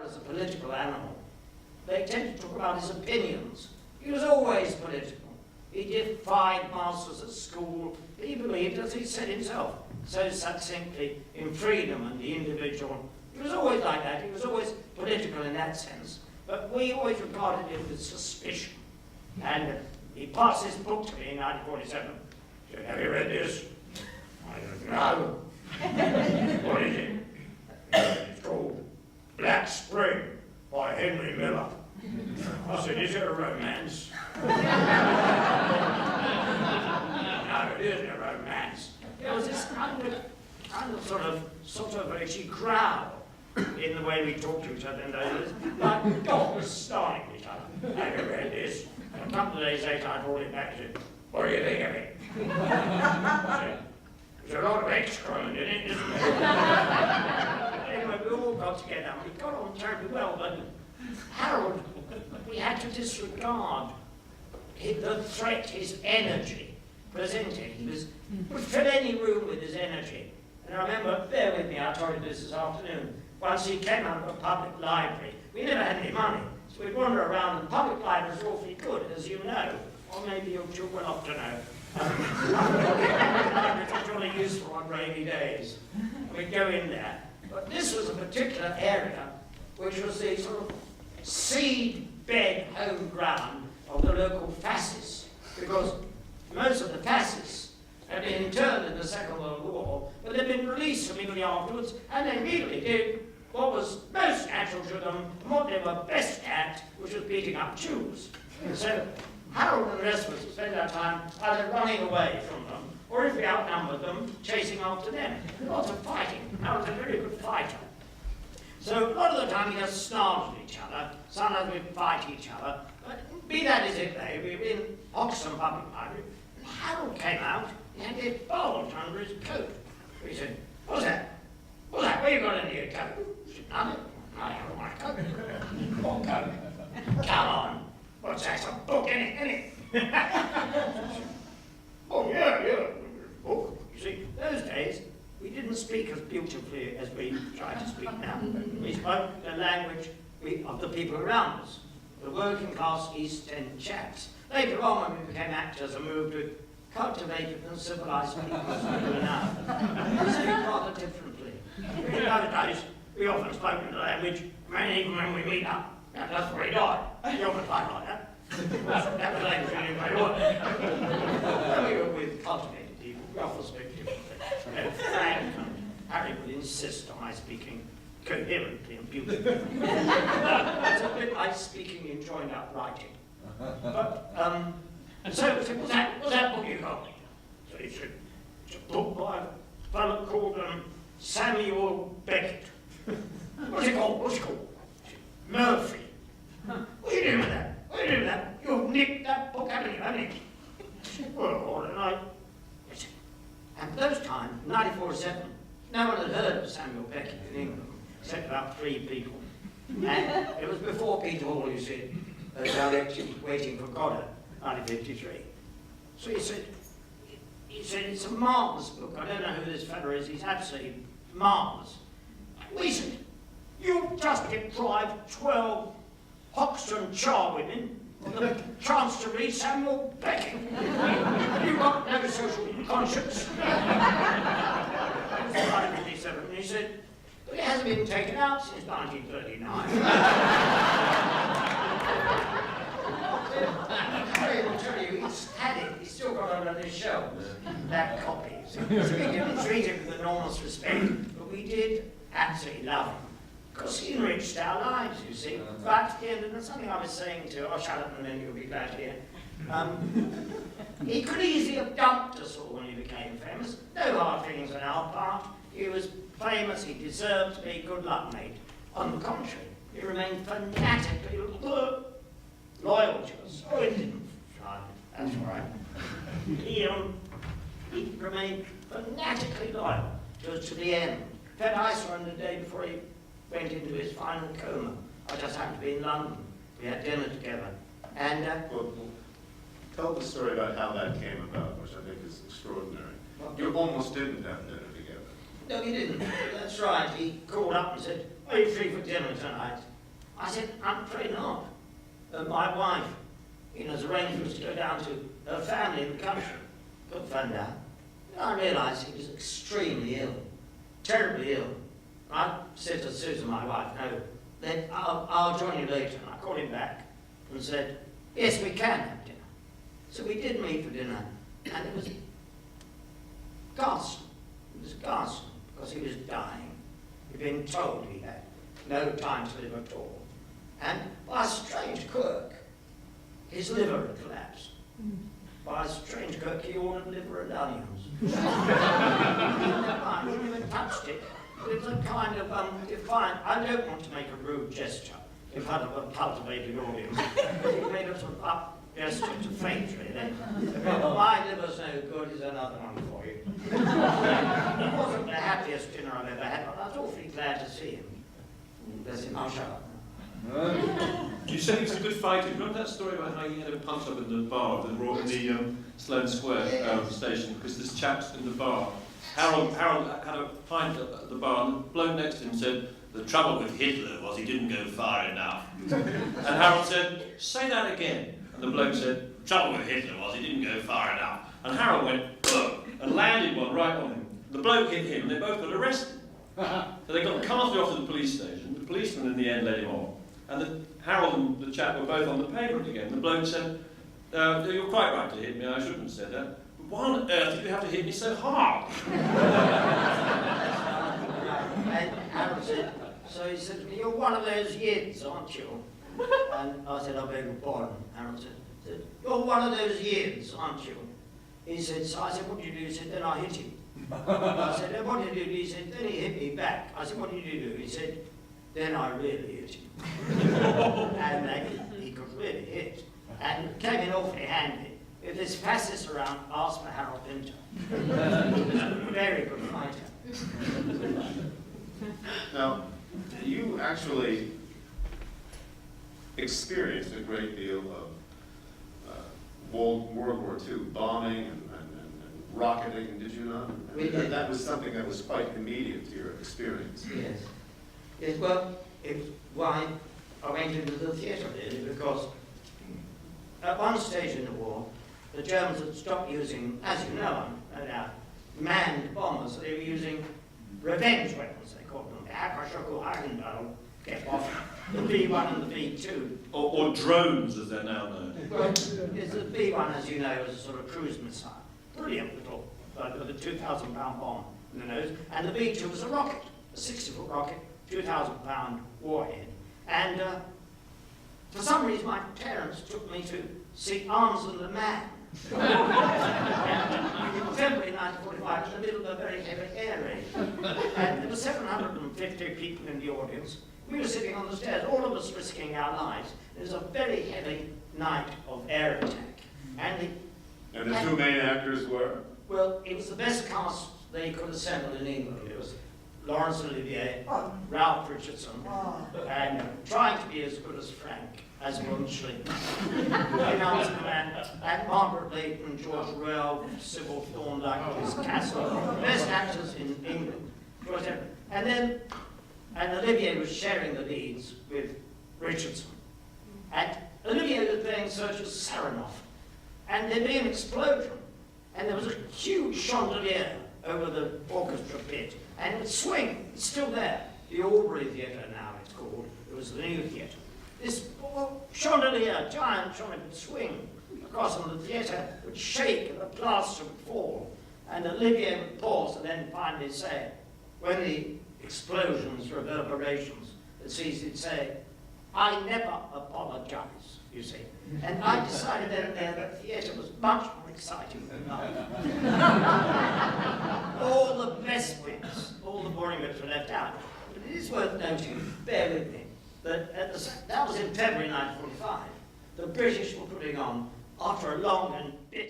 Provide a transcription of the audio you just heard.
As a political animal, they tend to talk about his opinions. He was always political. He defied masters at school. He believed, as he said himself, so succinctly, in freedom and the individual. He was always like that. He was always political in that sense. But we always regarded him with suspicion. And he passed his book to me in 1947. He said, "Have you read this?" I said, "No." "What is it?" "It's called Black Spring by Henry Miller." I said, "Is it a romance?" "No, it isn't a romance." There was this kind of sort of actually growl in the way we talked to each other in those days, like dogs snarling at each other. "Have you read this?" And a couple of days later, I brought it back and said, "What do you think of it?" I said, "There's a lot of excrement in it, isn't there?" Anyway, we all got together and we got on terribly well, but Harold, we had to disregard the threat his energy presented. He would fill any room with his energy. And I remember, bear with me, I told you this afternoon, once he came out of a public library. We never had any money, so we'd wander around, and public libraries are awfully good, as you know, or maybe you're too well off to know. It's really useful on rainy days. We'd go in there. But this was a particular area which was the sort of seed-bed home ground of the local fascists, because most of the fascists had been interned in the Second World War, but they'd been released immediately afterwards, and they immediately did what was most natural to them, and what they were best at, which was beating up Jews. And so Harold and the rest of us spent our time either running away from them, or if we outnumbered them, chasing after them. Lots of fighting. Harold's a very good fighter. So a lot of the time we just snarled at each other, sometimes we'd fight each other, but be that as it may, we were in Oxford Public Library, and Harold came out, he had a bulge under his coat. He said, "What's that? What's that? What you got under your coat?" I said, "Nothing. I haven't my coat." "What coat?" "Come on. What's that? Some book in it, "Oh, yeah. Book." You see, those days, we didn't speak as beautifully as we try to speak now. We spoke the language of the people around us, the working class East End chaps. Later on, when we became actors and moved with cultivated and civilized people as we do now, we speak rather differently. In those days, we often spoke in the language, even when we meet up. Now, that's where he died. He often spoke like that. That was language we knew very well. When we were with cultivated people, we often spoke differently. Frank and Harry would insist on my speaking coherently and beautifully. It's a bit like speaking in joined-up writing. But, so what's that book you got? So he said, "It's a book by a fellow called Samuel Beckett." "What's it called? What's it called?" I said, "Murphy." "What are you doing with that? What are you doing with that? You've nicked that book, haven't you? I said, "Well, all right." And for those times, 1947, no one had heard of Samuel Beckett in England, except about 3 people. And it was before Peter Hall, you see, directed Waiting for Godot, 1953. So he said, "It's a marvellous book. I don't know who this fellow is. He's absolutely marvellous." We said, "You've just deprived 12 Hoxton charwomen of the chance to read Samuel Beckett. You've got no social conscience." It was 1957, and he said, "But it hasn't been taken out since 1939. Harry will tell you, he's had it. He's still got it on his shelves, that copy. So we didn't treat him with enormous respect, but we did absolutely love him. Because he enriched our lives, you see. Right at the end, and there's something I was saying to, I'll shut up and then you'll be glad to hear. He could easily have dumped us all when he became famous. No hard feelings on our part. He was famous, he deserved to be. Good luck, mate. On the contrary, he remained fanatically loyal to us. Oh, he didn't. That's right. He remained fanatically loyal to us to the end. In fact, I saw him the day before he went into his final coma. I just happened to be in London. We had dinner together. And Well, tell the story about how that came about, which I think is extraordinary. You almost didn't have dinner together. No, he didn't. That's right. He called up and said, "Are you free for dinner tonight?" I said, "I'm afraid not. My wife, has arranged for us to go down to her family in the country." Couldn't find out. And I realised he was extremely ill, terribly ill. I said to Susan, my wife, "No, then I'll join you later." And I called him back and said, "Yes, we can have dinner." So we did meet for dinner, and it was ghastly. It was ghastly because he was dying. He'd been told he had no time to live at all. And by a strange quirk, his liver had collapsed. By a strange quirk, he ordered liver and onions. He never even touched it. But it was a kind of defiant. I don't want to make a rude gesture in front of a cultivated audience. But he made a sort of up gesture to fate, really. "My liver's no good" is another one for you. It wasn't the happiest dinner I've ever had, but I was awfully glad to see him. Bless him, I'll shut up. You said he was a good fighter. Remember that story about how he had a punch up in the bar in the Sloane Square station because this chap's in the bar. Harold had a pint at the bar, and the bloke next to him said, "The trouble with Hitler was he didn't go far enough." And Harold said, "Say that again." And the bloke said, "The trouble with Hitler was he didn't go far enough." And Harold went, "Ugh," and landed one right on him. The bloke hit him, and they both got arrested. So they got calmly off to the police station. The policeman in the end let him on. And Harold and the chap were both on the pavement again. The bloke said, "You're quite right to hit me, I shouldn't have said that. But why on earth did you have to hit me so hard?" And Harold said, so he said, "You're one of those yids, aren't you?" And I said, "I beg your pardon." Harold said, "You're one of those yids, aren't you?" He said, so I said, "What did you do?" He said, "Then I hit him." I said, "What did you do?" He said, "Then he hit me back." I said, "What did you do?" He said, "Then I really hit him." And he could really hit. And it came in awfully handy. If there's fascists around, ask for Harold Pinter. He was a very good fighter. Now, you actually experienced a great deal of World War II bombing and rocketing, did you not? We did. That was something that was quite immediate to your experience. Yes. Yes, well, it's why I went into the theatre, really, because at one stage in the war, the Germans had stopped using, as you know, no doubt, manned bombers. They were using revenge weapons, they called them. The Hakashoku Hagenball kept off the B-1 and the B-2. Or drones, as they're now known. Well, the B-1, as you know, was a sort of cruise missile. Brilliant little, with a 2,000-pound bomb in the nose. And the B-2 was a rocket, a 60-foot rocket, 2,000-pound warhead. And for some reason, my parents took me to see Arms and the Man. And in February 1945, in the middle of a very heavy air raid. And there were 750 people in the audience. We were sitting on the stairs, all of us risking our lives. It was a very heavy night of air attack. And the two main actors were? Well, it was the best cast they could assemble in England. It was Laurence Olivier, Ralph Richardson, and trying to be as good as Frank, as Munchley, and Margaret Leighton, George Rell, Sybil Thorndyke, Liz Castle, the best actors in England. And Olivier was sharing the leads with Richardson. And Olivier was playing Sergeant Saranoff. And there'd be an explosion, and there was a huge chandelier over the orchestra pit, and it would swing. It's still there. The Albury Theatre now it's called. It was the new theatre. This chandelier, giant chandelier, would swing across on the theatre, would shake, and the plaster would fall. And Olivier would pause and then finally say, when the explosions, reverberations had ceased, he'd say, "I never apologize," you see. And I decided then and there that theatre was much more exciting than life. All the best bits, all the boring bits were left out. But it is worth noting, bear with me, that that was in February 1945. The British were putting on, after a long and bitter